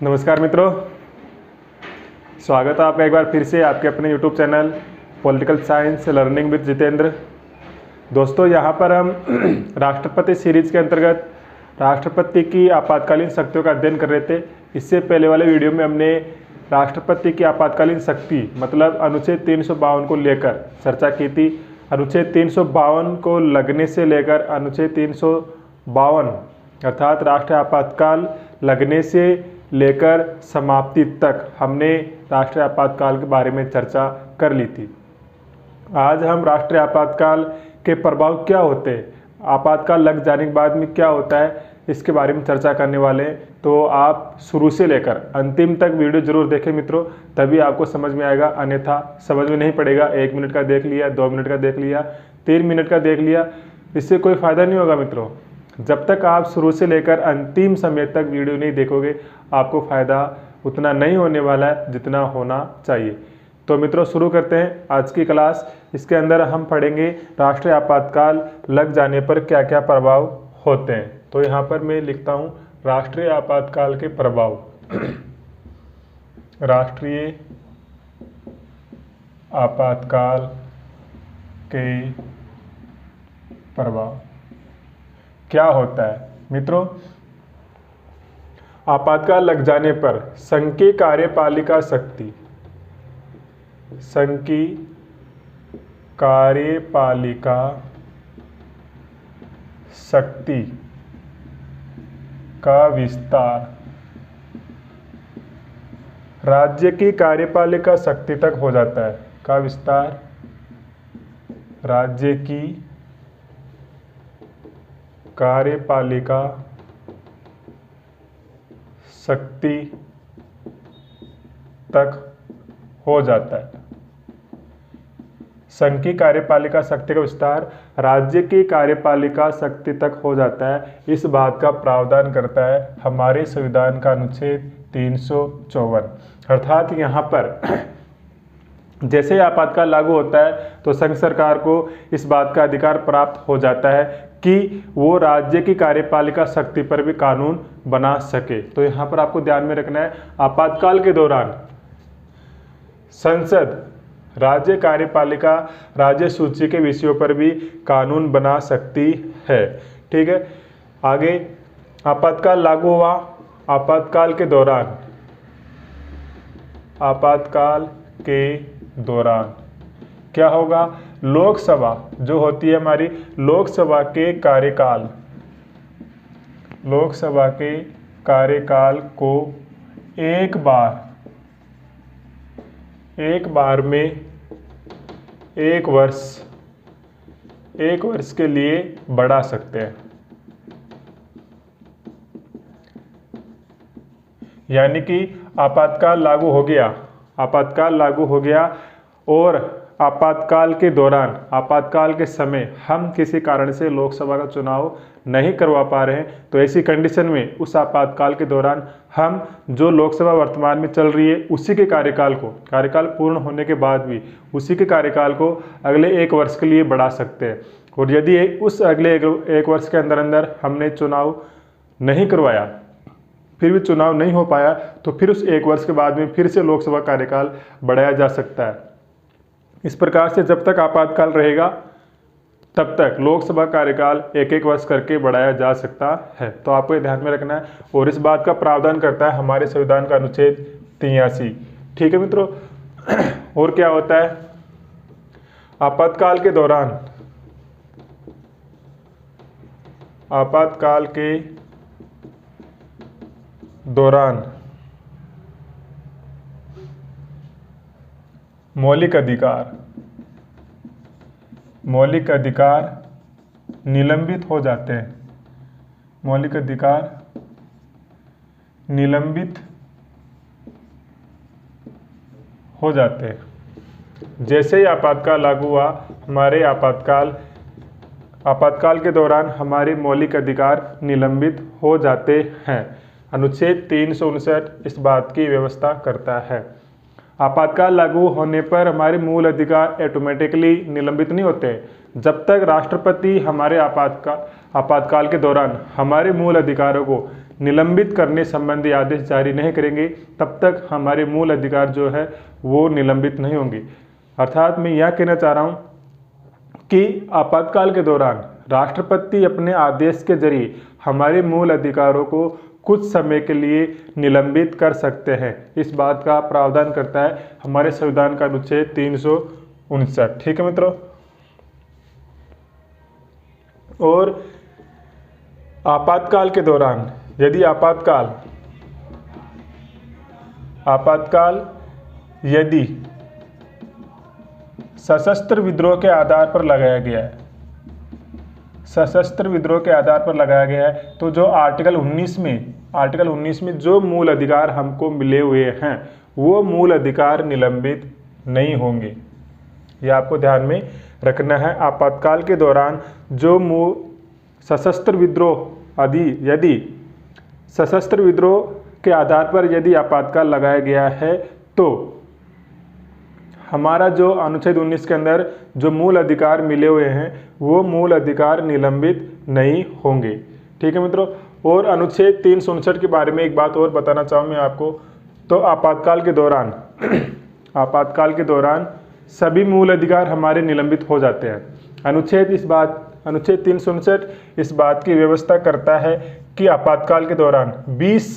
नमस्कार मित्रों, स्वागत है आपका एक बार फिर से आपके अपने YouTube channel political science learning with Jitendra. दोस्तों, यहाँ पर हम राष्ट्रपति सीरीज के अंतर्गत राष्ट्रपति की आपातकालीन शक्तियों का अध्ययन कर रहे थे। इससे पहले वाले वीडियो में हमने राष्ट्रपति की आपातकालीन शक्ति मतलब अनुच्छेद 352 को लेकर चर्चा की थी। अनुच्छेद 352 को लगने से लेकर अनुच्छेद 352 अर्थात राष्ट्रीय आपातकाल लगने से लेकर समाप्ति तक हमने राष्ट्रीय आपातकाल के बारे में चर्चा कर ली थी। आज हम राष्ट्रीय आपातकाल के प्रभाव क्या होते हैं, आपातकाल लग जाने के बाद में क्या होता है, इसके बारे में चर्चा करने वाले हैं। तो आप शुरू से लेकर अंतिम तक वीडियो जरूर देखें मित्रों, तभी आपको समझ में आएगा, अन्यथा समझ में नहीं पड़ेगा। 1 मिनट का देख लिया, 2 मिनट का देख लिया, 3 मिनट का देख लिया, इससे कोई फ़ायदा नहीं होगा मित्रों। जब तक आप शुरू से लेकर अंतिम समय तक वीडियो नहीं देखोगे, आपको फ़ायदा उतना नहीं होने वाला है जितना होना चाहिए। तो मित्रों, शुरू करते हैं आज की क्लास। इसके अंदर हम पढ़ेंगे राष्ट्रीय आपातकाल लग जाने पर क्या क्या प्रभाव होते हैं। तो यहाँ पर मैं लिखता हूँ राष्ट्रीय आपातकाल के प्रभाव। राष्ट्रीय आपातकाल के प्रभाव क्या होता है मित्रों? आपातकाल लग जाने पर संघ की कार्यपालिका शक्ति, संघ की कार्यपालिका शक्ति का विस्तार राज्य की कार्यपालिका शक्ति तक हो जाता है। का विस्तार राज्य की कार्यपालिका शक्ति तक हो जाता है। संघ की कार्यपालिका शक्ति का विस्तार राज्य की कार्यपालिका शक्ति तक हो जाता है। इस बात का प्रावधान करता है हमारे संविधान का अनुच्छेद 354। अर्थात यहाँ पर जैसे ही आपातकाल लागू होता है तो संघ सरकार को इस बात का अधिकार प्राप्त हो जाता है कि वो राज्य की कार्यपालिका शक्ति पर भी कानून बना सके। तो यहाँ पर आपको ध्यान में रखना है, आपातकाल के दौरान संसद राज्य कार्यपालिका राज्य सूची के विषयों पर भी कानून बना सकती है। ठीक है, आगे आपातकाल लागू हुआ। आपातकाल के दौरान, आपातकाल के दौरान क्या होगा? लोकसभा जो होती है हमारी, लोकसभा के कार्यकाल, लोकसभा के कार्यकाल को एक बार में 1 वर्ष के लिए बढ़ा सकते हैं। यानी कि आपातकाल लागू हो गया, आपातकाल लागू हो गया और आपातकाल के दौरान, आपातकाल के समय हम किसी कारण से लोकसभा का चुनाव नहीं करवा पा रहे हैं, तो ऐसी कंडीशन में उस आपातकाल के दौरान हम जो लोकसभा वर्तमान में चल रही है उसी के कार्यकाल को, कार्यकाल पूर्ण होने के बाद भी उसी के कार्यकाल को अगले 1 वर्ष के लिए बढ़ा सकते हैं। और यदि उस अगले 1 वर्ष के अंदर अंदर हमने चुनाव नहीं करवाया, फिर भी चुनाव नहीं हो पाया, तो फिर उस 1 वर्ष के बाद में फिर से लोकसभा कार्यकाल बढ़ाया जा सकता है। इस प्रकार से जब तक आपातकाल रहेगा तब तक लोकसभा कार्यकाल 1-1 वर्ष करके बढ़ाया जा सकता है। तो आपको ये ध्यान में रखना है, और इस बात का प्रावधान करता है हमारे संविधान का अनुच्छेद 83। ठीक है मित्रों, और क्या होता है? आपातकाल के दौरान, आपातकाल के दौरान मौलिक अधिकार निलंबित हो जाते हैं। मौलिक अधिकार निलंबित हो जाते हैं। जैसे ही आपातकाल लागू हुआ, हमारे आपातकाल के दौरान हमारे मौलिक अधिकार निलंबित हो जाते हैं। अनुच्छेद 359 इस बात की व्यवस्था करता है। आपातकाल लागू होने पर हमारे मूल अधिकार ऑटोमेटिकली निलंबित नहीं होते। जब तक राष्ट्रपति हमारे आपातकाल के दौरान हमारे मूल अधिकारों को निलंबित करने संबंधी आदेश जारी नहीं करेंगे तब तक हमारे मूल अधिकार जो है वो निलंबित नहीं होंगे। अर्थात मैं यह कहना चाह रहा हूँ कि आपातकाल के दौरान राष्ट्रपति अपने आदेश के जरिए हमारे मूल अधिकारों को कुछ समय के लिए निलंबित कर सकते हैं। इस बात का प्रावधान करता है हमारे संविधान का अनुच्छेद 359। ठीक है मित्रों। और आपातकाल के दौरान यदि आपातकाल यदि सशस्त्र विद्रोह के आधार पर लगाया गया है, सशस्त्र विद्रोह के आधार पर लगाया गया है, तो जो आर्टिकल 19 में जो मूल अधिकार हमको मिले हुए हैं वो मूल अधिकार निलंबित नहीं होंगे। ये आपको ध्यान में रखना है। आपातकाल के दौरान जो सशस्त्र विद्रोह यदि सशस्त्र विद्रोह के आधार पर यदि आपातकाल लगाया गया है तो हमारा जो अनुच्छेद 19 के अंदर जो मूल अधिकार मिले हुए हैं वो मूल अधिकार निलंबित नहीं होंगे। ठीक है मित्रों। और अनुच्छेद 359 के बारे में एक बात और बताना चाहूँ मैं आपको। तो आपातकाल के दौरान सभी मूल अधिकार हमारे निलंबित हो जाते हैं। अनुच्छेद 359 इस बात की व्यवस्था करता है कि आपातकाल के दौरान 20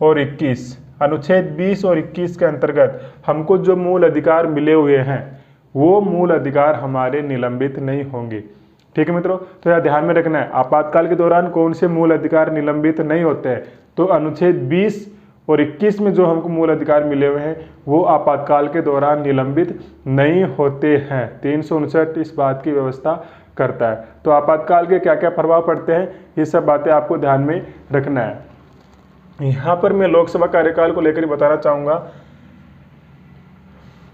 और 21 अनुच्छेद 20 और 21 के अंतर्गत हमको जो मूल अधिकार मिले हुए हैं वो मूल अधिकार हमारे निलंबित नहीं होंगे। ठीक है मित्रों। तो यह ध्यान में रखना है आपातकाल के दौरान कौन से मूल अधिकार निलंबित नहीं होते हैं। तो अनुच्छेद 20 और 21 में जो हमको मूल अधिकार मिले हुए हैं वो आपातकाल के दौरान निलंबित नहीं होते हैं। 359 इस बात की व्यवस्था करता है। तो आपातकाल के क्या क्या प्रभाव पड़ते हैं ये सब बातें आपको ध्यान में रखना है। यहाँ पर मैं लोकसभा कार्यकाल को लेकर बताना चाहूँगा।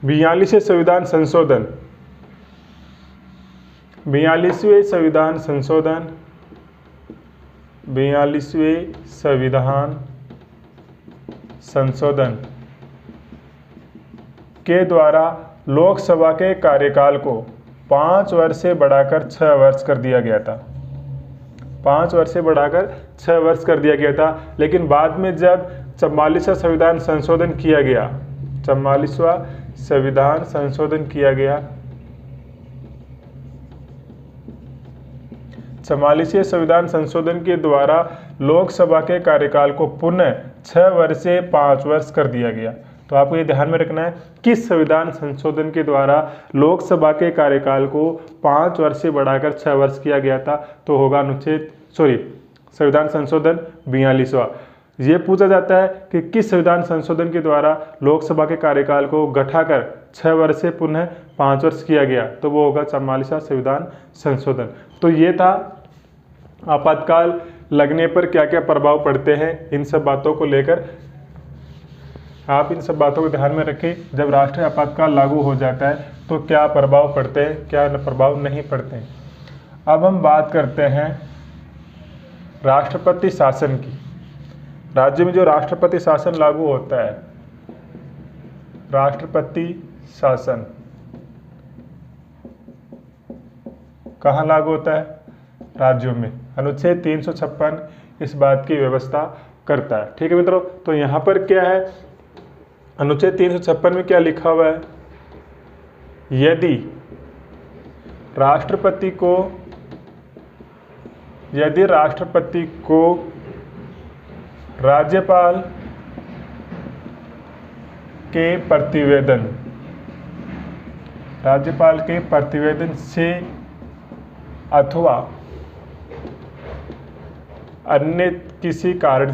42वें संविधान संशोधन, 42वें संविधान संशोधन, 42वें संविधान संशोधन के द्वारा लोकसभा के कार्यकाल को 5 वर्ष से बढ़ाकर 6 वर्ष कर दिया गया था। 5 वर्ष से बढ़ाकर 6 वर्ष कर दिया गया था। लेकिन बाद में जब 44वां संविधान संशोधन किया गया, 44वां संविधान संशोधन किया गया, 44वें संविधान संशोधन के द्वारा लोकसभा के कार्यकाल को पुनः 6 वर्ष से 5 वर्ष कर दिया गया। तो आपको ये ध्यान में रखना है किस संविधान संशोधन के द्वारा लोकसभा के कार्यकाल को 5 वर्ष से बढ़ाकर 6 वर्ष किया गया था। तो होगा संविधान संशोधन 42वां। ये पूछा जाता है कि किस संविधान संशोधन के द्वारा लोकसभा के कार्यकाल को घटाकर 6 वर्ष से पुनः 5 वर्ष किया गया, तो वो होगा 44वां संविधान संशोधन। तो ये था आपातकाल लगने पर क्या क्या प्रभाव पड़ते हैं। इन सब बातों को लेकर आप इन सब बातों को ध्यान में रखें। जब राष्ट्रीय आपातकाल लागू हो जाता है तो क्या प्रभाव पड़ते हैं, क्या प्रभाव नहीं पड़ते हैं। अब हम बात करते हैं राष्ट्रपति शासन की। राज्य में जो राष्ट्रपति शासन लागू होता है, राष्ट्रपति शासन कहाँ लागू होता है? राज्यों में। अनुच्छेद 356 इस बात की व्यवस्था करता है। ठीक है मित्रों। तो यहाँ पर क्या है, अनुच्छेद 356 में क्या लिखा हुआ है? यदि राष्ट्रपति को राज्यपाल के प्रतिवेदन से अथवा अन्य किसी कारण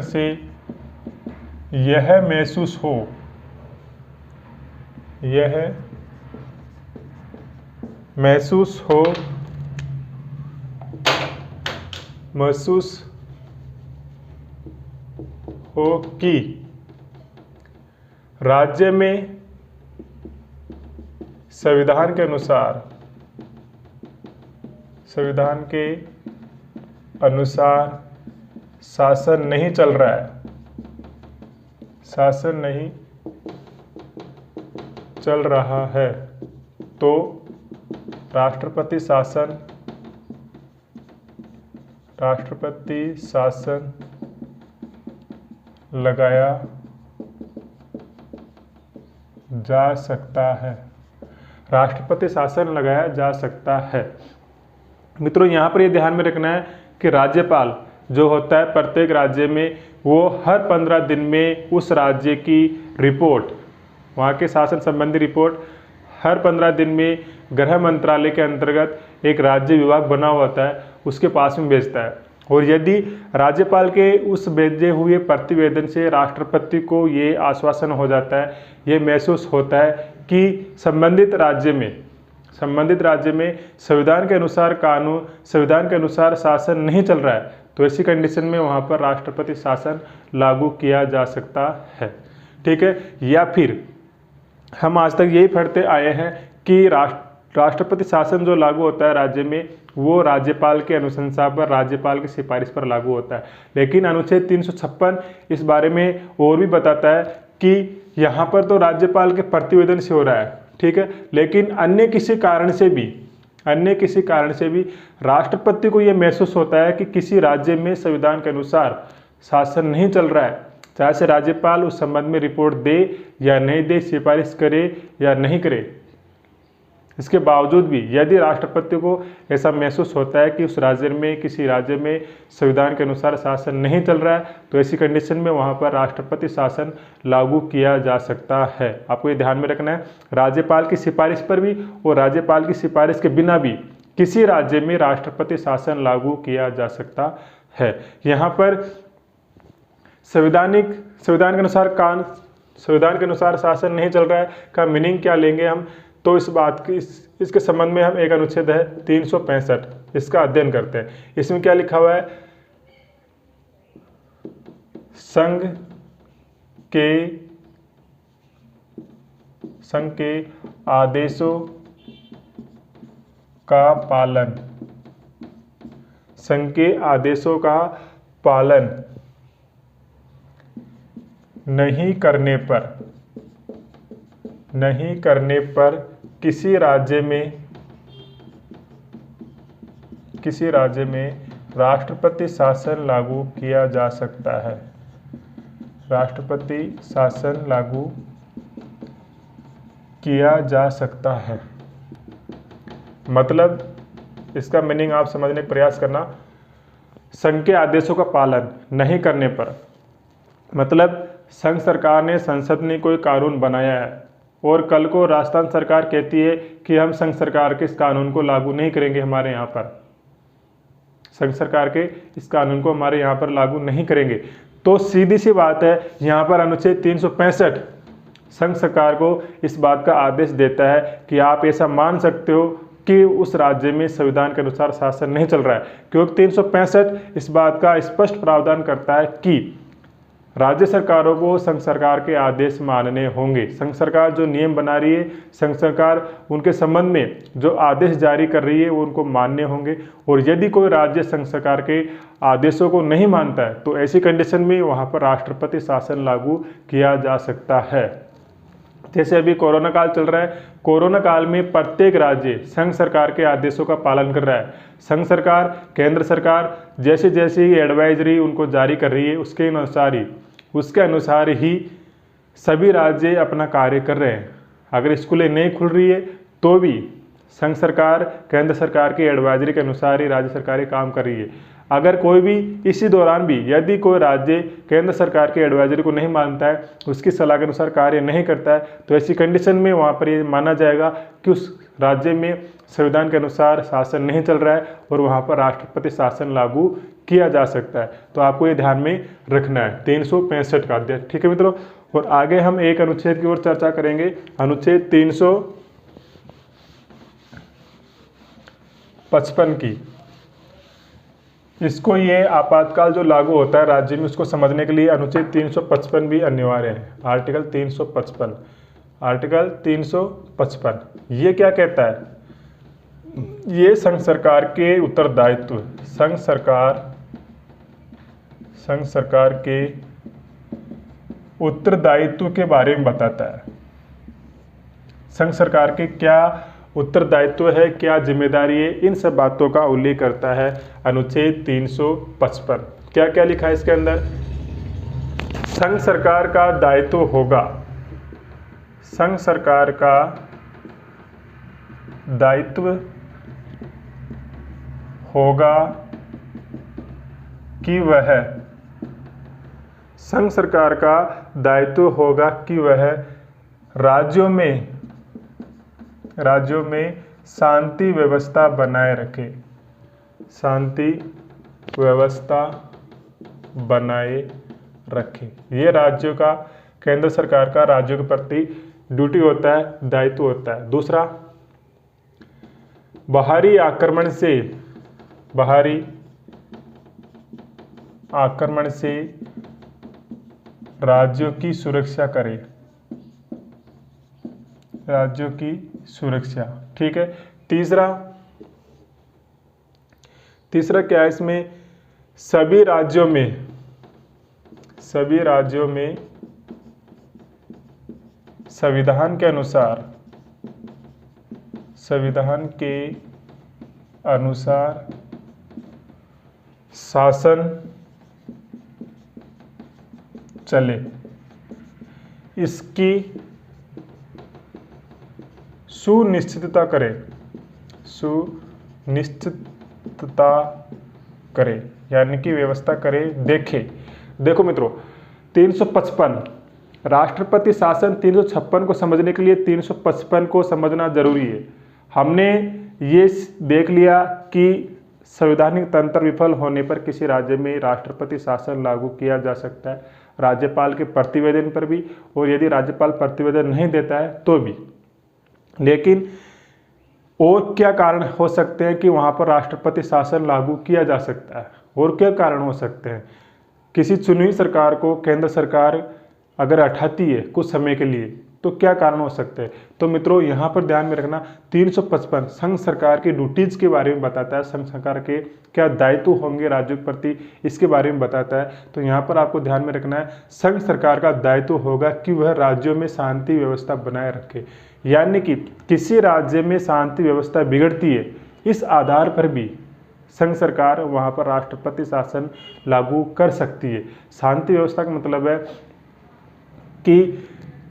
से यह महसूस हो कि राज्य में संविधान के अनुसार शासन नहीं चल रहा है, तो राष्ट्रपति शासन लगाया जा सकता है। राष्ट्रपति शासन लगाया जा सकता है। मित्रों, यहाँ पर ये ध्यान में रखना है कि राज्यपाल जो होता है प्रत्येक राज्य में, वो हर 15 दिन में उस राज्य की रिपोर्ट, वहाँ के शासन संबंधी रिपोर्ट हर 15 दिन में गृह मंत्रालय के अंतर्गत एक राज्य विभाग बना होता है उसके पास में भेजता है। और यदि राज्यपाल के उस भेजे हुए प्रतिवेदन से राष्ट्रपति को ये आश्वासन हो जाता है, ये महसूस होता है कि संबंधित राज्य में संविधान के अनुसार कानून, संविधान के अनुसार शासन नहीं चल रहा है, तो ऐसी कंडीशन में वहाँ पर राष्ट्रपति शासन लागू किया जा सकता है। ठीक है। या फिर हम आज तक यही पढ़ते आए हैं कि राष्ट्रपति शासन जो लागू होता है राज्य में, वो राज्यपाल के अनुशंसा पर, राज्यपाल की सिफारिश पर लागू होता है। लेकिन अनुच्छेद 356 इस बारे में और भी बताता है कि यहाँ पर तो राज्यपाल के प्रतिवेदन से हो रहा है, ठीक है, लेकिन अन्य किसी कारण से भी राष्ट्रपति को ये महसूस होता है कि किसी राज्य में संविधान के अनुसार शासन नहीं चल रहा है, चाहे से राज्यपाल उस संबंध में रिपोर्ट दे या नहीं दे, सिफारिश करे या नहीं करे, इसके बावजूद भी यदि राष्ट्रपति को ऐसा महसूस होता है कि उस राज्य में, किसी राज्य में संविधान के अनुसार शासन नहीं चल रहा है, तो ऐसी कंडीशन में वहाँ पर राष्ट्रपति शासन लागू किया जा सकता है। आपको ये ध्यान में रखना है, राज्यपाल की सिफारिश पर भी और राज्यपाल की सिफारिश के बिना भी किसी राज्य में राष्ट्रपति शासन लागू किया जा सकता है। यहाँ पर संविधान के अनुसार शासन नहीं चल रहा है का मीनिंग क्या लेंगे हम, तो इस बात की इसके संबंध में हम एक अनुच्छेद है 365, इसका अध्ययन करते हैं। इसमें क्या लिखा हुआ है, संघ के आदेशों का पालन, संघ के आदेशों का पालन नहीं करने पर किसी राज्य में राष्ट्रपति शासन लागू किया जा सकता है। राष्ट्रपति शासन लागू किया जा सकता है। मतलब इसका मीनिंग आप समझने का प्रयास करना। संघ के आदेशों का पालन नहीं करने पर, मतलब संघ सरकार ने, संसद ने कोई कानून बनाया है और कल को राजस्थान सरकार कहती है कि हम संघ सरकार के इस कानून को लागू नहीं करेंगे, हमारे यहाँ पर संघ सरकार के इस कानून को हमारे यहाँ पर लागू नहीं करेंगे, तो सीधी सी बात है, यहाँ पर अनुच्छेद 365 संघ सरकार को इस बात का आदेश देता है कि आप ऐसा मान सकते हो कि उस राज्य में संविधान के अनुसार शासन नहीं चल रहा है, क्योंकि 365 इस बात का स्पष्ट प्रावधान करता है कि राज्य सरकारों को संघ सरकार के आदेश मानने होंगे। संघ सरकार जो नियम बना रही है, संघ सरकार उनके संबंध में जो आदेश जारी कर रही है वो उनको मानने होंगे। और यदि कोई राज्य संघ सरकार के आदेशों को नहीं मानता है, तो ऐसी कंडीशन में वहाँ पर राष्ट्रपति शासन लागू किया जा सकता है। जैसे अभी कोरोना काल चल रहा है, कोरोना काल में प्रत्येक राज्य संघ सरकार के आदेशों का पालन कर रहा है। संघ सरकार, केंद्र सरकार जैसे जैसे एडवाइजरी उनको जारी कर रही है, उसके अनुसार ही सभी राज्य अपना कार्य कर रहे हैं। अगर स्कूलें नहीं खुल रही है तो भी संघ सरकार, केंद्र सरकार की एडवाइजरी के अनुसार ही राज्य सरकारें काम कर रही है। अगर कोई भी इसी दौरान भी यदि कोई राज्य केंद्र सरकार की एडवाइजरी को नहीं मानता है, उसकी सलाह के अनुसार कार्य नहीं करता है, तो ऐसी कंडीशन में वहाँ पर ये माना जाएगा कि उस राज्य में संविधान के अनुसार शासन नहीं चल रहा है और वहाँ पर राष्ट्रपति शासन लागू किया जा सकता है। तो आपको ये ध्यान में रखना है 365 का अध्ययन। ठीक है मित्रों, और आगे हम एक अनुच्छेद की ओर चर्चा करेंगे, अनुच्छेद 355 की। इसको ये आपातकाल जो लागू होता है राज्य में, उसको समझने के लिए अनुच्छेद 355 भी अनिवार्य है। आर्टिकल 355 ये क्या कहता है, ये संघ सरकार के उत्तरदायित्व, संघ सरकार के उत्तरदायित्व के बारे में बताता है। संघ सरकार के क्या उत्तरदायित्व है, क्या जिम्मेदारी है, इन सब बातों का उल्लेख करता है अनुच्छेद 355। क्या क्या लिखा है इसके अंदर? संघ सरकार का दायित्व होगा, संघ सरकार का दायित्व होगा कि वह, संघ सरकार का दायित्व होगा कि वह राज्यों में शांति व्यवस्था बनाए रखे, शांति व्यवस्था बनाए रखे। ये राज्यों का, केंद्र सरकार का राज्यों के प्रति ड्यूटी होता है, दायित्व होता है। दूसरा, बाहरी आक्रमण से राज्यों की सुरक्षा करे, राज्यों की सुरक्षा। ठीक है। तीसरा क्या है इसमें? सभी राज्यों में संविधान के अनुसार शासन चले, इसकी सुनिश्चितता करे, यानी कि व्यवस्था करे, देखो मित्रों, 355 राष्ट्रपति शासन, 356 को समझने के लिए 355 को समझना जरूरी है। हमने ये देख लिया कि संवैधानिक तंत्र विफल होने पर किसी राज्य में राष्ट्रपति शासन लागू किया जा सकता है, राज्यपाल के प्रतिवेदन पर भी, और यदि राज्यपाल प्रतिवेदन नहीं देता है तो भी। लेकिन और क्या कारण हो सकते हैं कि वहाँ पर राष्ट्रपति शासन लागू किया जा सकता है? और क्या कारण हो सकते हैं? किसी चुनी हुई सरकार को केंद्र सरकार अगर हटाती है कुछ समय के लिए, तो क्या कारण हो सकते हैं? तो मित्रों यहाँ पर ध्यान में रखना, 355 संघ सरकार की ड्यूटीज के बारे में बताता है, संघ सरकार के क्या दायित्व होंगे राज्यों के प्रति, इसके बारे में बताता है। तो यहाँ पर आपको ध्यान में रखना है, संघ सरकार का दायित्व होगा कि वह राज्यों में शांति व्यवस्था बनाए रखे, यानी कि किसी राज्य में शांति व्यवस्था बिगड़ती है, इस आधार पर भी संघ सरकार वहाँ पर राष्ट्रपति शासन लागू कर सकती है। शांति व्यवस्था का मतलब है कि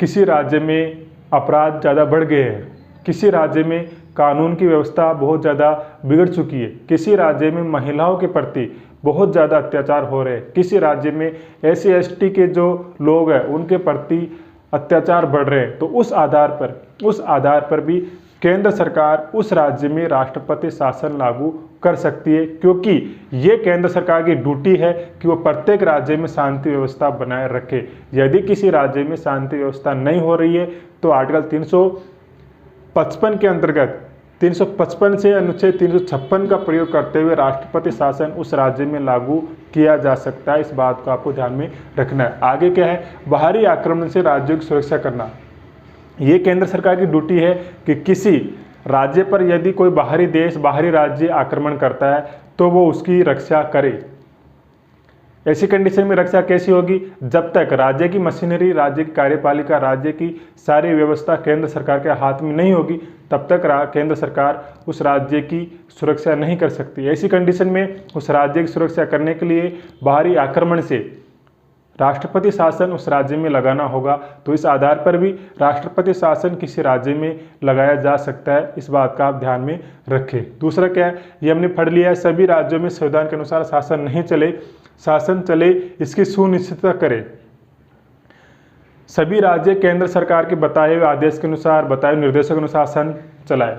किसी राज्य में अपराध ज़्यादा बढ़ गए हैं, किसी राज्य में कानून की व्यवस्था बहुत ज़्यादा बिगड़ चुकी है, किसी राज्य में महिलाओं के प्रति बहुत ज़्यादा अत्याचार हो रहे हैं, किसी राज्य में SC/ST के जो लोग हैं उनके प्रति अत्याचार बढ़ रहे हैं, तो उस आधार पर भी केंद्र सरकार उस राज्य में राष्ट्रपति शासन लागू कर सकती है, क्योंकि ये केंद्र सरकार की ड्यूटी है कि वो प्रत्येक राज्य में शांति व्यवस्था बनाए रखे। यदि किसी राज्य में शांति व्यवस्था नहीं हो रही है तो आर्टिकल 355 के अंतर्गत 355 से अनुच्छेद 356 का प्रयोग करते हुए राष्ट्रपति शासन उस राज्य में लागू किया जा सकता है। इस बात को आपको ध्यान में रखना है। आगे क्या है? बाहरी आक्रमण से राज्यों की सुरक्षा करना। ये केंद्र सरकार की ड्यूटी है कि किसी राज्य पर यदि कोई बाहरी देश, बाहरी राज्य आक्रमण करता है तो वो उसकी रक्षा करे। ऐसी कंडीशन में रक्षा कैसी होगी? जब तक राज्य की मशीनरी, राज्य की कार्यपालिका, राज्य की सारी व्यवस्था केंद्र सरकार के हाथ में नहीं होगी, तब तक केंद्र सरकार उस राज्य की सुरक्षा नहीं कर सकती। ऐसी कंडीशन में उस राज्य की सुरक्षा करने के लिए बाहरी आक्रमण से राष्ट्रपति शासन उस राज्य में लगाना होगा। तो इस आधार पर भी राष्ट्रपति शासन किसी राज्य में लगाया जा सकता है। इस बात का आप ध्यान में रखें। दूसरा क्या है? ये हमने पढ़ लिया है, सभी राज्यों में संविधान के अनुसार शासन नहीं चले, शासन चले इसकी सुनिश्चितता करें। सभी राज्य केंद्र सरकार के बताए हुए आदेश के अनुसार, बताए हुए निर्देशों के अनुसार शासन चलाए,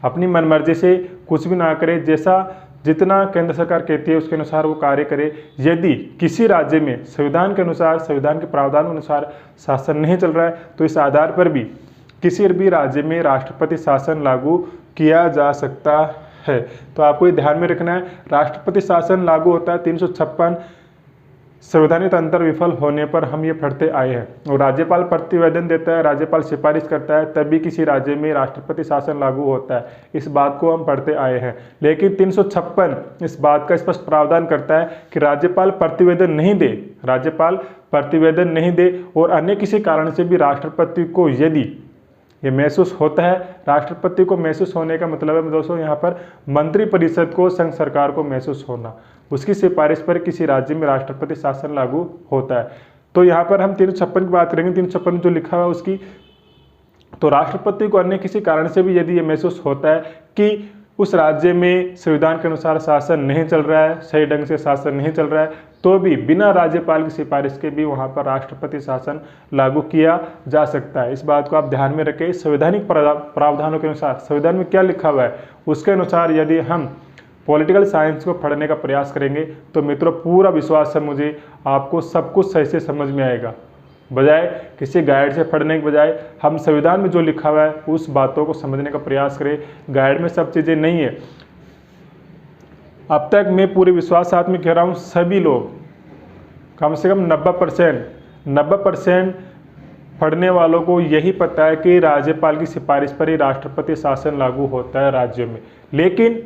अपनी मनमर्जी से कुछ भी ना करे, जैसा जितना केंद्र सरकार कहती है उसके अनुसार वो कार्य करे। यदि किसी राज्य में संविधान के अनुसार, संविधान के प्रावधान के अनुसार शासन नहीं चल रहा है तो इस आधार पर भी किसी भी राज्य में राष्ट्रपति शासन लागू किया जा सकता है। तो आपको ये ध्यान में रखना है, राष्ट्रपति शासन लागू होता है 356 संवैधानिक तंत्र विफल होने पर हम ये पढ़ते आए हैं। और राज्यपाल प्रतिवेदन देता है, राज्यपाल सिफारिश करता है, तभी किसी राज्य में राष्ट्रपति शासन लागू होता है। इस बात को हम पढ़ते आए हैं। लेकिन 356 इस बात का स्पष्ट प्रावधान करता है कि राज्यपाल प्रतिवेदन नहीं दे, राज्यपाल प्रतिवेदन नहीं दे और अन्य किसी कारण से भी राष्ट्रपति को यदि ये महसूस होता है। राष्ट्रपति को महसूस होने का मतलब है दोस्तों यहाँ पर मंत्रिपरिषद को, संघ सरकार को महसूस होना, उसकी सिफारिश पर किसी राज्य में राष्ट्रपति शासन लागू होता है। तो यहाँ पर हम 356 की बात करेंगे, 356 में जो लिखा हुआ है उसकी, तो राष्ट्रपति को अन्य किसी कारण से भी यदि ये महसूस होता है कि उस राज्य में संविधान के अनुसार शासन नहीं चल रहा है, सही ढंग से शासन नहीं चल रहा है, तो भी बिना राज्यपाल की सिफारिश के भी वहाँ पर राष्ट्रपति शासन लागू किया जा सकता है। इस बात को आप ध्यान में रखें। संवैधानिक प्रावधानों के अनुसार, संविधान में क्या लिखा हुआ है उसके अनुसार यदि हम पॉलिटिकल साइंस को पढ़ने का प्रयास करेंगे तो मित्रों पूरा विश्वास है मुझे, आपको सब कुछ सही से समझ में आएगा। बजाय किसी गाइड से पढ़ने के बजाय हम संविधान में जो लिखा हुआ है उस बातों को समझने का प्रयास करें। गाइड में सब चीज़ें नहीं है। अब तक मैं पूरे विश्वास साथ में कह रहा हूँ, सभी लोग कम से कम 90% पढ़ने वालों को यही पता है कि राज्यपाल की सिफारिश पर ही राष्ट्रपति शासन लागू होता है राज्यों में, लेकिन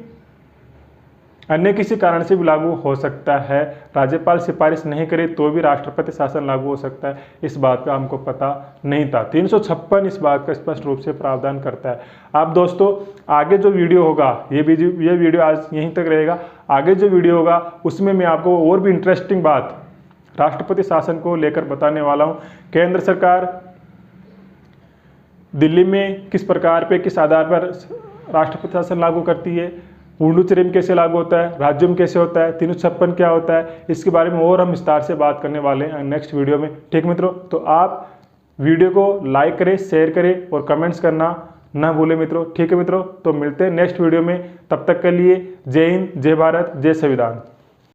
अन्य किसी कारण से भी लागू हो सकता है। राज्यपाल सिफारिश नहीं करे तो भी राष्ट्रपति शासन लागू हो सकता है, इस बात का हमको पता नहीं था। 356 इस बात का स्पष्ट रूप से प्रावधान करता है। आप दोस्तों आगे जो वीडियो होगा, ये वीडियो आज यहीं तक रहेगा। आगे जो वीडियो होगा उसमें मैं आपको और भी इंटरेस्टिंग बात राष्ट्रपति शासन को लेकर बताने वाला हूँ। केंद्र सरकार दिल्ली में किस प्रकार पे, किस आधार पर राष्ट्रपति शासन लागू करती है, पुडुचेरी में कैसे लागू होता है, राज्यों में कैसे होता है, 356 क्या होता है, इसके बारे में और हम विस्तार से बात करने वाले हैं नेक्स्ट वीडियो में। ठीक मित्रों, तो आप वीडियो को लाइक करें, शेयर करें और कमेंट्स करना ना भूलें मित्रों। ठीक है मित्रों, तो मिलते हैं नेक्स्ट वीडियो में। तब तक के लिए जय हिंद, जय भारत, जय संविधान।